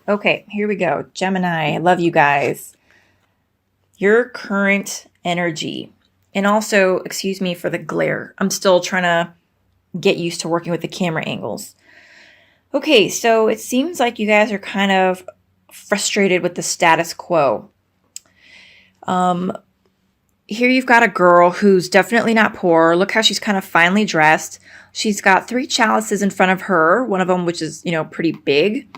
Okay, here we go. Gemini, I love you guys. Your current energy. And also, excuse me for the glare. I'm still trying to get used to working with the camera angles. Okay, so it seems like you guys are kind of frustrated with the status quo. Here you've got a girl who's definitely not poor. Look how she's kind of finely dressed. She's got 3 chalices in front of her, one of them which is, pretty big.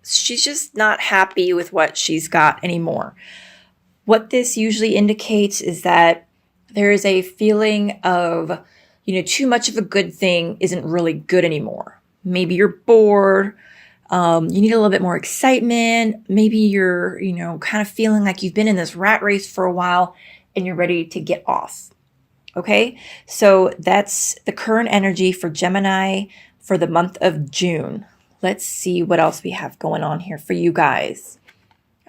She's just not happy with what she's got anymore. What this usually indicates is that there is a feeling of, too much of a good thing isn't really good anymore. Maybe you're bored. You need a little bit more excitement. Maybe you're, kind of feeling like you've been in this rat race for a while and you're ready to get off. Okay. So that's the current energy for Gemini for the month of June. Let's see what else we have going on here for you guys.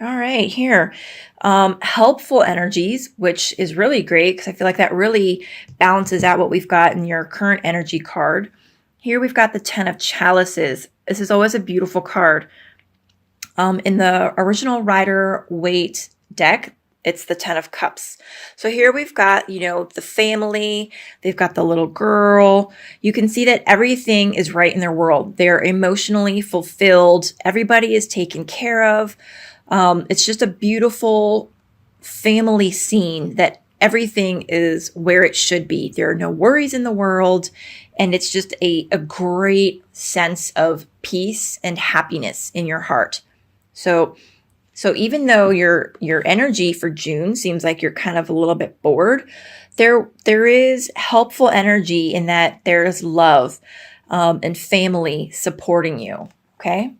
All right, here. Helpful energies, which is really great because I feel like that really balances out what we've got in your current energy card. Here we've got the 10 of Chalices. This is always a beautiful card. In the original Rider-Waite deck, it's the 10 of Cups. So here we've got, the family. They've got the little girl. You can see that everything is right in their world. They're emotionally fulfilled. Everybody is taken care of. It's just a beautiful family scene that everything is where it should be. There are no worries in the world. And it's just a great sense of peace and happiness in your heart. So even though your energy for June seems like you're kind of a little bit bored, there is helpful energy in that there's love and family supporting you. Okay.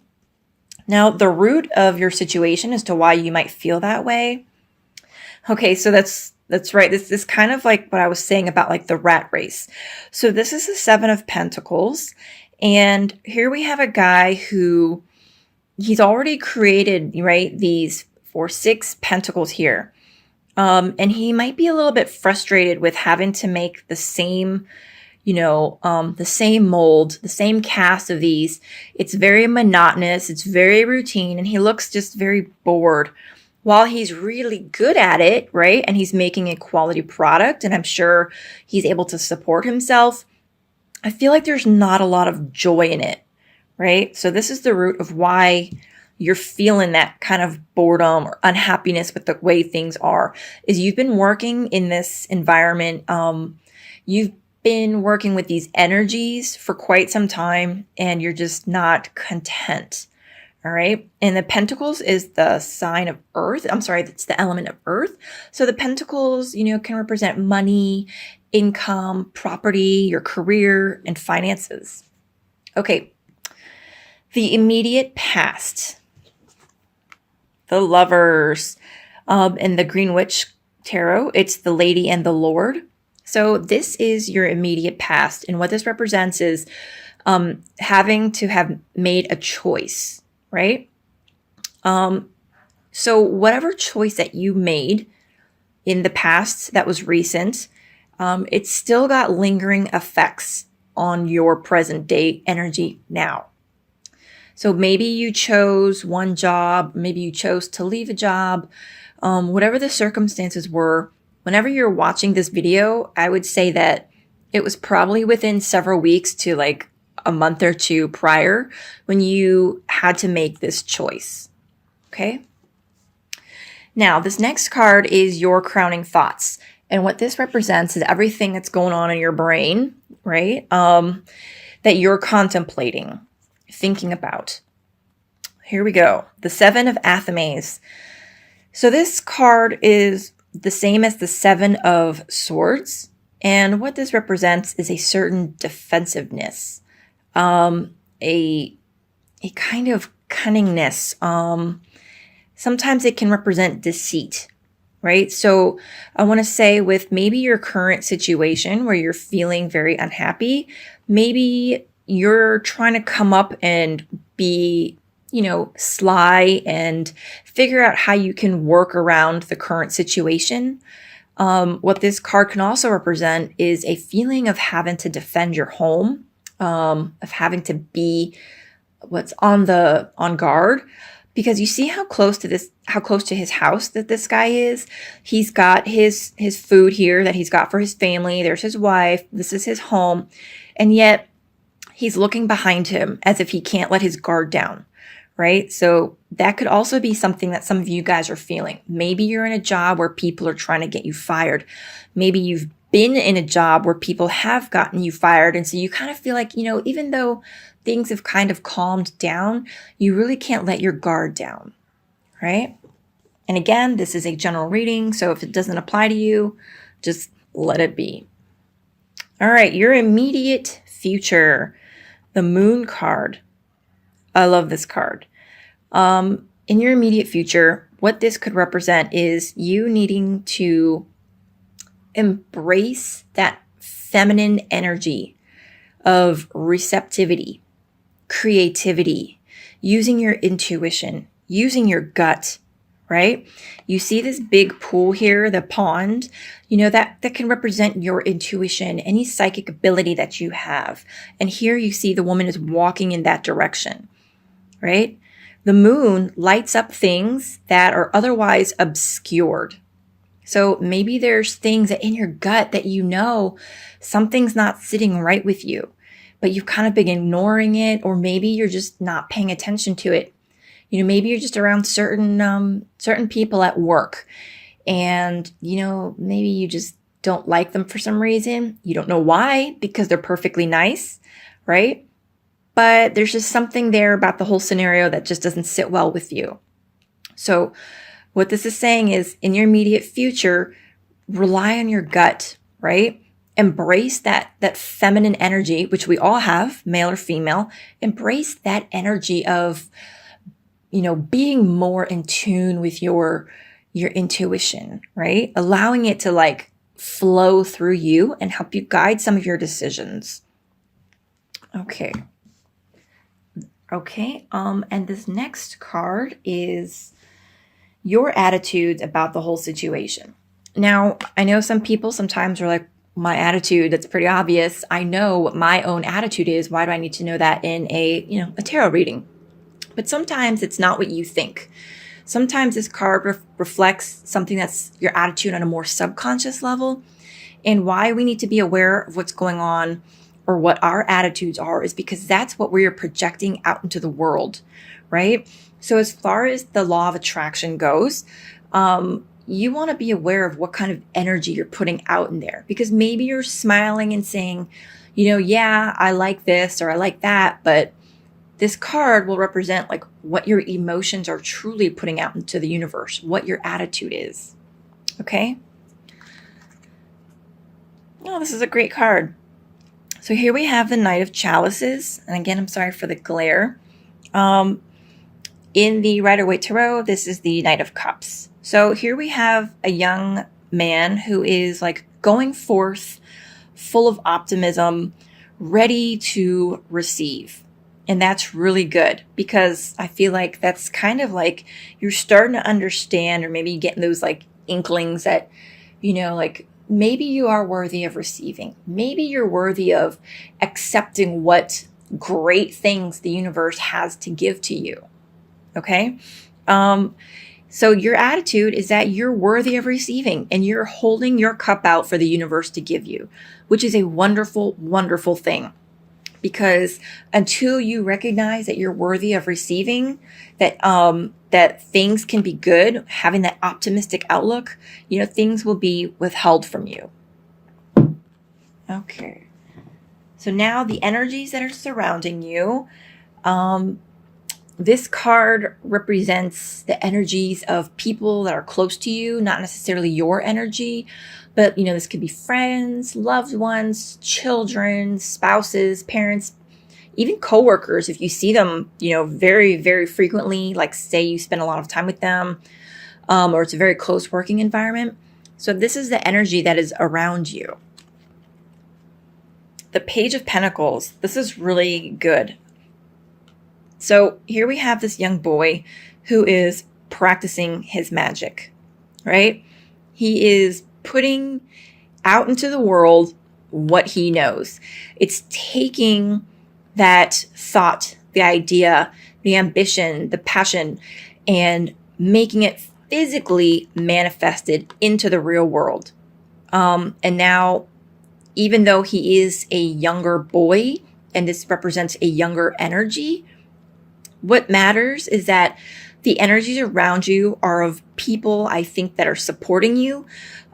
Now, the root of your situation as to why you might feel that way. Okay, so that's right. This is kind of like what I was saying about like the rat race. So this is the 7 of Pentacles. And here we have a guy who he's already created, right, these 6 pentacles here. And he might be a little bit frustrated with having to make the same the same mold, the same cast of these. It's very monotonous. It's very routine. And he looks just very bored while he's really good at it, right? And he's making a quality product. And I'm sure he's able to support himself. I feel like there's not a lot of joy in it, right? So this is the root of why you're feeling that kind of boredom or unhappiness with the way things are, is you've been working in this environment. You've been working with these energies for quite some time and you're just not content. All right. And the Pentacles is the sign of Earth. I'm sorry, that's the element of Earth. So the Pentacles, can represent money, income, property, your career, and finances. Okay. The immediate past. The Lovers. In the Green Witch Tarot, it's the Lady and the Lord. So this is your immediate past. And what this represents is having to have made a choice, right? So whatever choice that you made in the past that was recent, it's still got lingering effects on your present day energy now. So maybe you chose one job, maybe you chose to leave a job, whatever the circumstances were. Whenever you're watching this video, I would say that it was probably within several weeks to like a month or 2 prior when you had to make this choice. Okay. Now, this next card is your crowning thoughts. And what this represents is everything that's going on in your brain, right? That you're contemplating, thinking about. Here we go. The 7 of Athames. So this card is the same as the 7 of Swords. And what this represents is a certain defensiveness, a kind of cunningness. Sometimes it can represent deceit, right? So I want to say with maybe your current situation where you're feeling very unhappy, maybe you're trying to come up and be sly and figure out how you can work around the current situation. What this card can also represent is a feeling of having to defend your home, of having to be what's on guard, because you see how close to his house that this guy is. He's got his food here that he's got for his family. There's his wife. This is his home. And yet he's looking behind him as if he can't let his guard down, right? So that could also be something that some of you guys are feeling. Maybe you're in a job where people are trying to get you fired. Maybe you've been in a job where people have gotten you fired. And so you kind of feel like, even though things have kind of calmed down, you really can't let your guard down, right? And again, this is a general reading. So if it doesn't apply to you, just let it be. All right, your immediate future, the Moon card. I love this card. In your immediate future, what this could represent is you needing to embrace that feminine energy of receptivity, creativity, using your intuition, using your gut, right? You see this big pool here, the pond, that can represent your intuition, any psychic ability that you have. And here you see the woman is walking in that direction, right? The moon lights up things that are otherwise obscured. So maybe there's things that in your gut that something's not sitting right with you, but you've kind of been ignoring it, or maybe you're just not paying attention to it. Maybe you're just around certain people at work, and maybe you just don't like them for some reason. You don't know why, because they're perfectly nice, right? But there's just something there about the whole scenario that just doesn't sit well with you. So what this is saying is, in your immediate future, rely on your gut, right? Embrace that feminine energy, which we all have, male or female. Embrace that energy of, being more in tune with your intuition, right? Allowing it to flow through you and help you guide some of your decisions. Okay. And this next card is your attitudes about the whole situation. Now, I know some people sometimes are like, my attitude, that's pretty obvious. I know what my own attitude is. Why do I need to know that in a tarot reading? But sometimes it's not what you think. Sometimes this card reflects something that's your attitude on a more subconscious level. And why we need to be aware of what's going on or what our attitudes are is because that's what we are projecting out into the world, right? So as far as the law of attraction goes, you want to be aware of what kind of energy you're putting out in there, because maybe you're smiling and saying, yeah, I like this or I like that, but this card will represent what your emotions are truly putting out into the universe, what your attitude is. Okay? Oh, this is a great card. So here we have the Knight of Chalices. And again, I'm sorry for the glare. In the Rider-Waite Tarot, this is the Knight of Cups. So here we have a young man who is going forth, full of optimism, ready to receive. And that's really good, because I feel like that's kind of you're starting to understand, or maybe getting those inklings that, maybe you are worthy of receiving. Maybe you're worthy of accepting what great things the universe has to give to you. Okay? So your attitude is that you're worthy of receiving, and you're holding your cup out for the universe to give you, which is a wonderful, wonderful thing. Because until you recognize that you're worthy of receiving, that things can be good, having that optimistic outlook, things will be withheld from you. Okay. So now the energies that are surrounding you, this card represents the energies of people that are close to you, not necessarily your energy, but, this could be friends, loved ones, children, spouses, parents, even coworkers. If you see them, very, very frequently, say you spend a lot of time with them, or it's a very close working environment. So this is the energy that is around you. The Page of Pentacles. This is really good. So here we have this young boy who is practicing his magic, right? He is putting out into the world what he knows. It's taking that thought the idea, the ambition, the passion, and making it physically manifested into the real world. And now, even though he is a younger boy, and this represents a younger energy, what matters is that the energies around you are of people, I think, that are supporting you.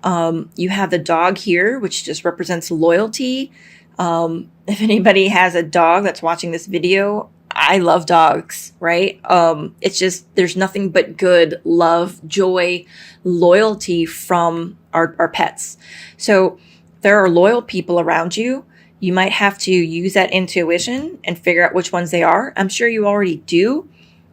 You have the dog here, which just represents loyalty. If anybody has a dog that's watching this video, I love dogs, right? It's just, there's nothing but good, love, joy, loyalty from our pets. So there are loyal people around you. You might have to use that intuition and figure out which ones they are. I'm sure you already do,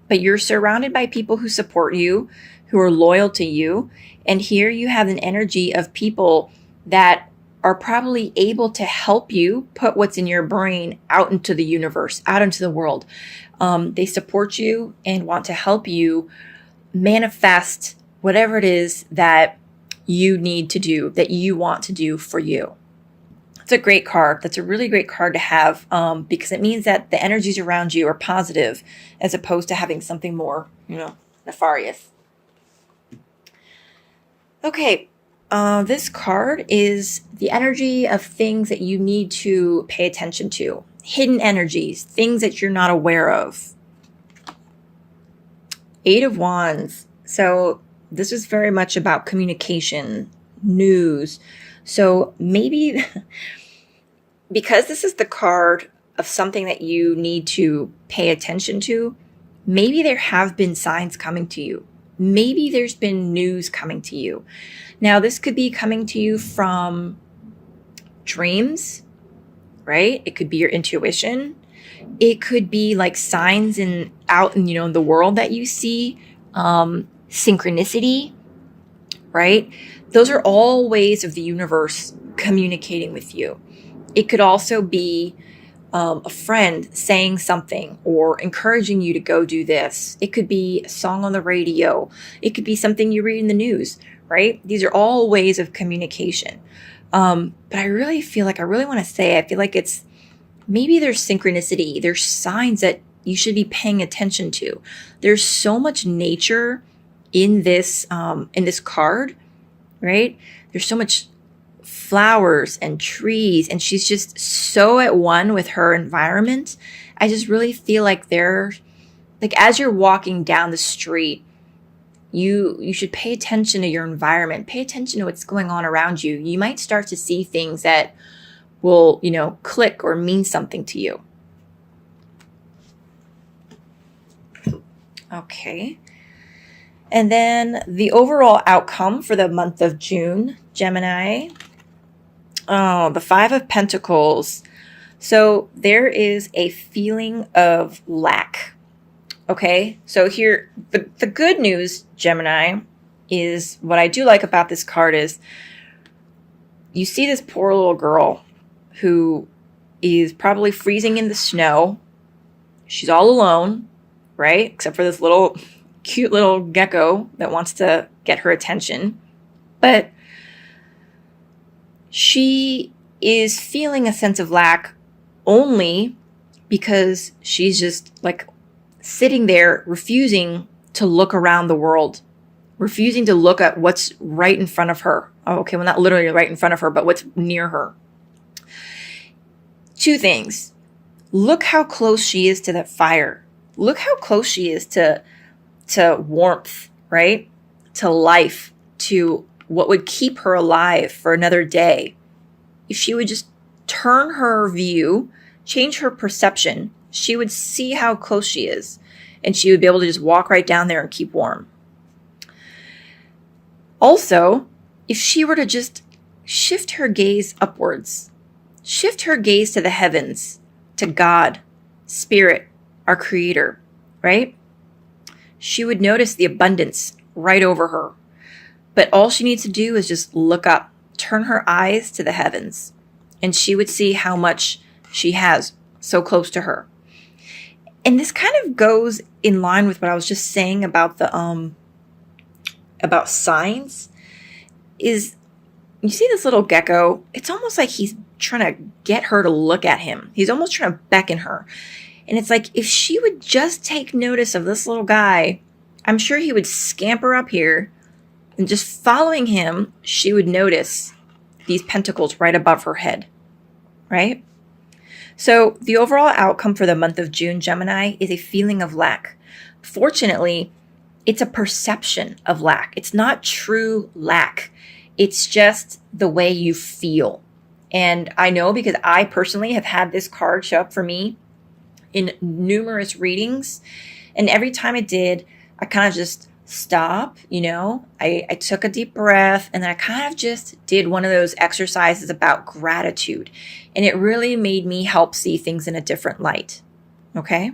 but you're surrounded by people who support you, who are loyal to you. And here you have an energy of people that are probably able to help you put what's in your brain out into the universe, out into the world. They support you and want to help you manifest whatever it is that you need to do, that you want to do for you. It's a great card. That's a really great card to have because it means that the energies around you are positive as opposed to having something more, nefarious. Okay, this card is the energy of things that you need to pay attention to. Hidden energies, things that you're not aware of. 8 of Wands. So this is very much about communication, news. So maybe because this is the card of something that you need to pay attention to, maybe there have been signs coming to you. Maybe there's been news coming to you. Now, this could be coming to you from dreams, right? It could be your intuition. It could be like signs out in the world that you see, synchronicity, right? Those are all ways of the universe communicating with you. It could also be a friend saying something or encouraging you to go do this. It could be a song on the radio. It could be something you read in the news, right? These are all ways of communication. But I really want to say, I feel like it's maybe there's synchronicity. There's signs that you should be paying attention to. There's so much nature in this card, right? There's so much flowers and trees, and she's just so at one with her environment. I just really feel like as you're walking down the street, you should pay attention to your environment, pay attention to what's going on around you. You might start to see things that will, click or mean something to you. Okay. And then the overall outcome for the month of June, Gemini. Oh, the 5 of Pentacles. So there is a feeling of lack. Okay, so here, the good news, Gemini, is what I do like about this card is you see this poor little girl who is probably freezing in the snow. She's all alone, right? Except for this cute little gecko that wants to get her attention. But she is feeling a sense of lack only because she's just sitting there refusing to look around the world, refusing to look at what's right in front of her. Oh, okay, well, not literally right in front of her, but what's near her. 2 things. Look how close she is to that fire. Look how close she is to warmth, right? To life, to what would keep her alive for another day. If she would just turn her view, change her perception, she would see how close she is, and she would be able to just walk right down there and keep warm. Also, if she were to just shift her gaze upwards, shift her gaze to the heavens, to God, Spirit, our Creator, right? She would notice the abundance right over her. But all she needs to do is just look up, turn her eyes to the heavens, and she would see how much she has so close to her. And this kind of goes in line with what I was just saying about about signs. Is you see this little gecko? It's almost like he's trying to get her to look at him. He's almost trying to beckon her. And it's like, if she would just take notice of this little guy, I'm sure he would scamper up here, and just following him, she would notice these pentacles right above her head, right? So the overall outcome for the month of June, Gemini, is a feeling of lack. Fortunately, it's a perception of lack. It's not true lack. It's just the way you feel. And I know, because I personally have had this card show up for me in numerous readings. And every time it did, I kind of just stopped, I took a deep breath, and then I kind of just did one of those exercises about gratitude. And it really made me help see things in a different light. Okay?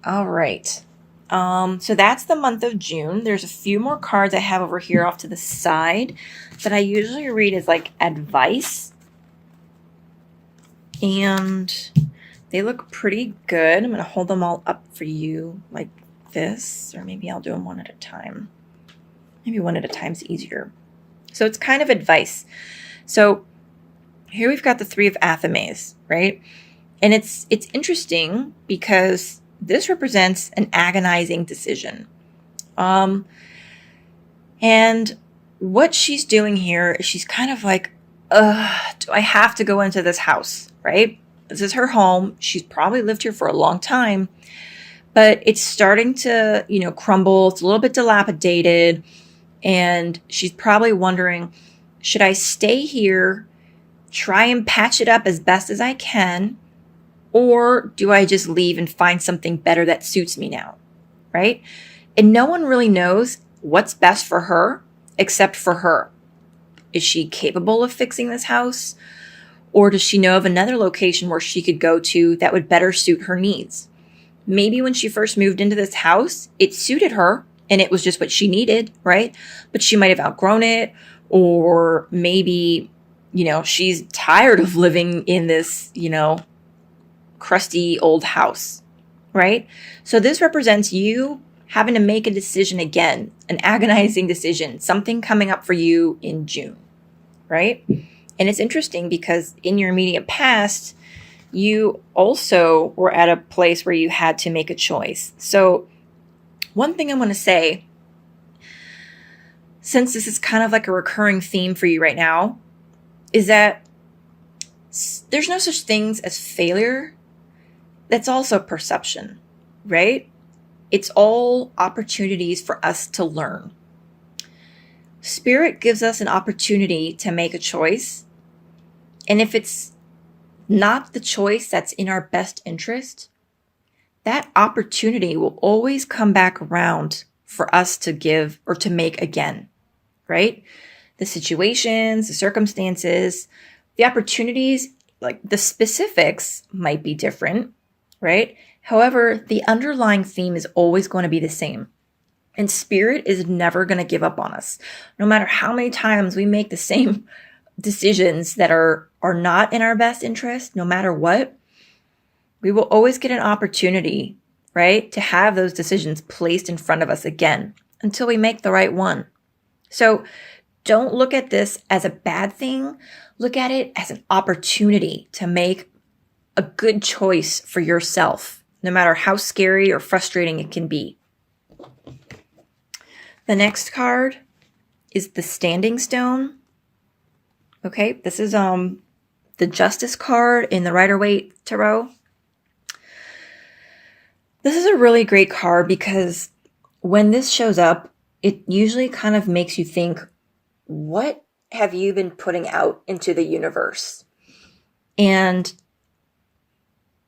All right. So that's the month of June. There's a few more cards I have over here off to the side that I usually read as like advice. And they look pretty good. I'm going to hold them all up for you like this, or maybe I'll do them one at a time. Maybe one at a time is easier. So it's kind of advice. So here we've got the Three of Athames, right? And it's interesting because this represents an agonizing decision. And what she's doing here is she's kind of like, do I have to go into this house, right? This is her home. She's probably lived here for a long time, but it's starting to, crumble. It's a little bit dilapidated. And she's probably wondering, should I stay here, try and patch it up as best as I can, or do I just leave and find something better that suits me now, right? And no one really knows what's best for her except for her. Is she capable of fixing this house? Or does she know of another location where she could go to that would better suit her needs? Maybe when she first moved into this house, it suited her and it was just what she needed, right? But she might have outgrown it, or maybe, she's tired of living in this, crusty old house, right? So this represents you having to make a decision again, an agonizing decision, something coming up for you in June, right? And it's interesting because in your immediate past, you also were at a place where you had to make a choice. So one thing I want to say, since this is kind of like a recurring theme for you right now, is that there's no such things as failure. That's also perception, right? It's all opportunities for us to learn. Spirit gives us an opportunity to make a choice. And if it's not the choice that's in our best interest, that opportunity will always come back around for us to give or to make again, right? The situations, the circumstances, the opportunities, like the specifics might be different, right? However, the underlying theme is always going to be the same. And Spirit is never going to give up on us. No matter how many times we make the same decisions that are not in our best interest, no matter what, we will always get an opportunity, right, to have those decisions placed in front of us again until we make the right one. So don't look at this as a bad thing. Look at it as an opportunity to make a good choice for yourself, no matter how scary or frustrating it can be. The next card is the Standing Stone. Okay, this is the Justice card in the Rider-Waite Tarot. This is a really great card because when this shows up, it usually kind of makes you think, what have you been putting out into the universe? And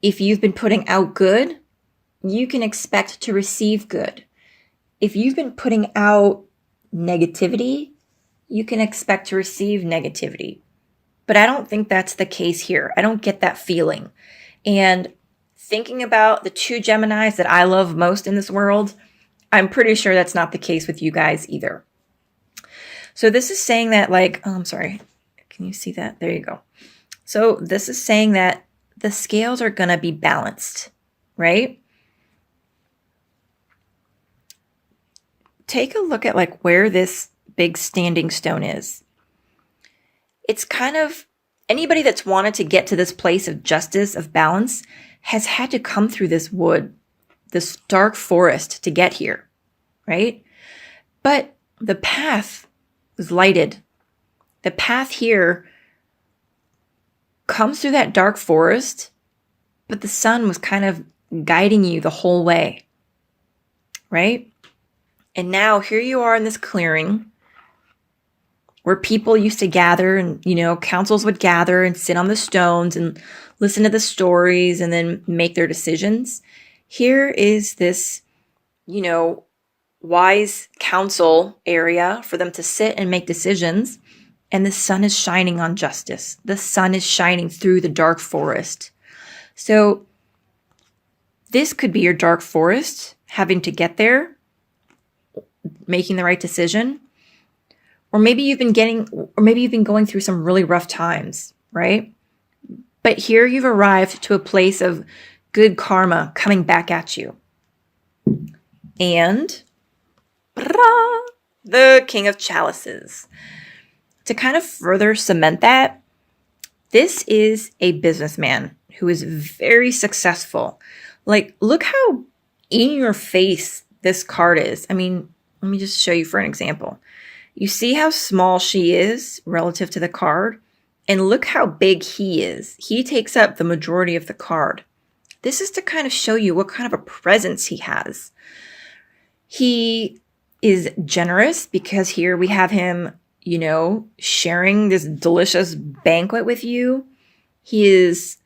if you've been putting out good, you can expect to receive good. If you've been putting out negativity, you can expect to receive negativity. But I don't think that's the case here. I don't get that feeling. And thinking about the two Geminis that I love most in this world, I'm pretty sure that's not the case with you guys either. So this is saying that I'm sorry. Can you see that? There you go. So this is saying that the scales are going to be balanced, right? Take a look at where this big standing stone is. It's kind of anybody that's wanted to get to this place of justice, of balance, has had to come through this wood, this dark forest to get here, right? But the path was lighted. The path here comes through that dark forest, but the sun was kind of guiding you the whole way, right? And now here you are in this clearing where people used to gather and, councils would gather and sit on the stones and listen to the stories and then make their decisions. Here is this, wise council area for them to sit and make decisions. And the sun is shining on justice. The sun is shining through the dark forest. So this could be your dark forest, having to get there, making the right decision. Or maybe you've been going through some really rough times, right? But here you've arrived to a place of good karma coming back at you. And the King of Chalices. To kind of further cement that, this is a businessman who is very successful. Like, look how in your face this card is. I mean, let me just show you for an example. You see how small she is relative to the card? And look how big he is. He takes up the majority of the card. This is to kind of show you what kind of a presence he has. He is generous because here we have him, sharing this delicious banquet with you. He is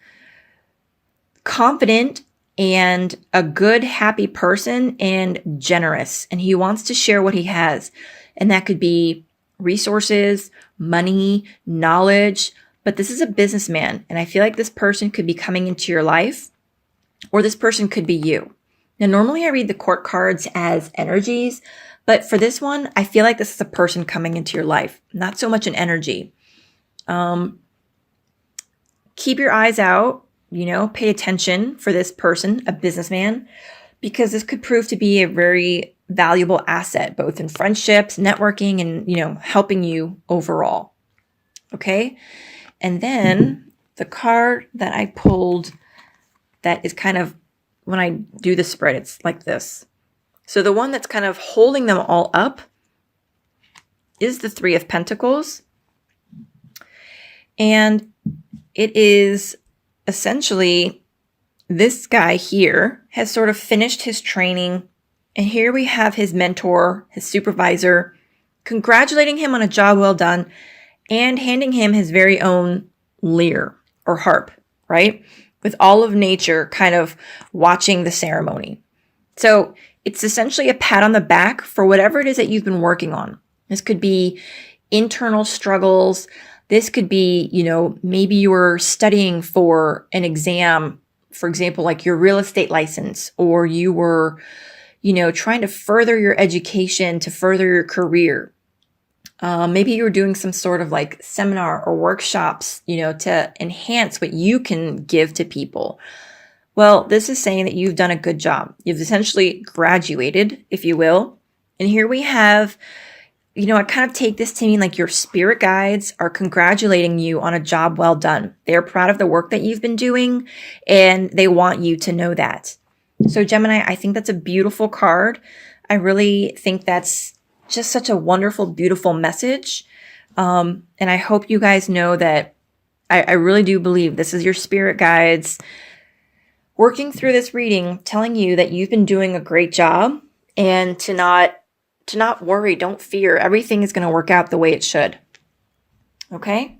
confident and a good, happy person and generous. And he wants to share what he has. And that could be resources, money, knowledge. But this is a businessman. And I feel like this person could be coming into your life, or this person could be you. Now, normally I read the court cards as energies, but for this one, I feel like this is a person coming into your life, not so much an energy. Keep your eyes out, pay attention for this person, a businessman, because this could prove to be a very valuable asset, both in friendships, networking, and, helping you overall. Okay. And then the card that I pulled that is kind of, when I do the spread, it's like this. So the one that's kind of holding them all up is the Three of Pentacles. And it is essentially this guy here has sort of finished his training. And here we have his mentor, his supervisor, congratulating him on a job well done and handing him his very own lyre or harp, right? With all of nature kind of watching the ceremony. So it's essentially a pat on the back for whatever it is that you've been working on. This could be internal struggles. This could be, maybe you were studying for an exam, for example, like your real estate license, or you were, trying to further your education to further your career. Maybe you were doing some sort of like seminar or workshops, to enhance what you can give to people. Well, this is saying that you've done a good job. You've essentially graduated, if you will. And here we have, I kind of take this to mean like your spirit guides are congratulating you on a job well done. They're proud of the work that you've been doing, and they want you to know that. So Gemini, I think that's a beautiful card. I really think that's just such a wonderful, beautiful message. And I hope you guys know that I really do believe this is your spirit guides working through this reading, telling you that you've been doing a great job and to not worry, don't fear. Everything is going to work out the way it should. Okay?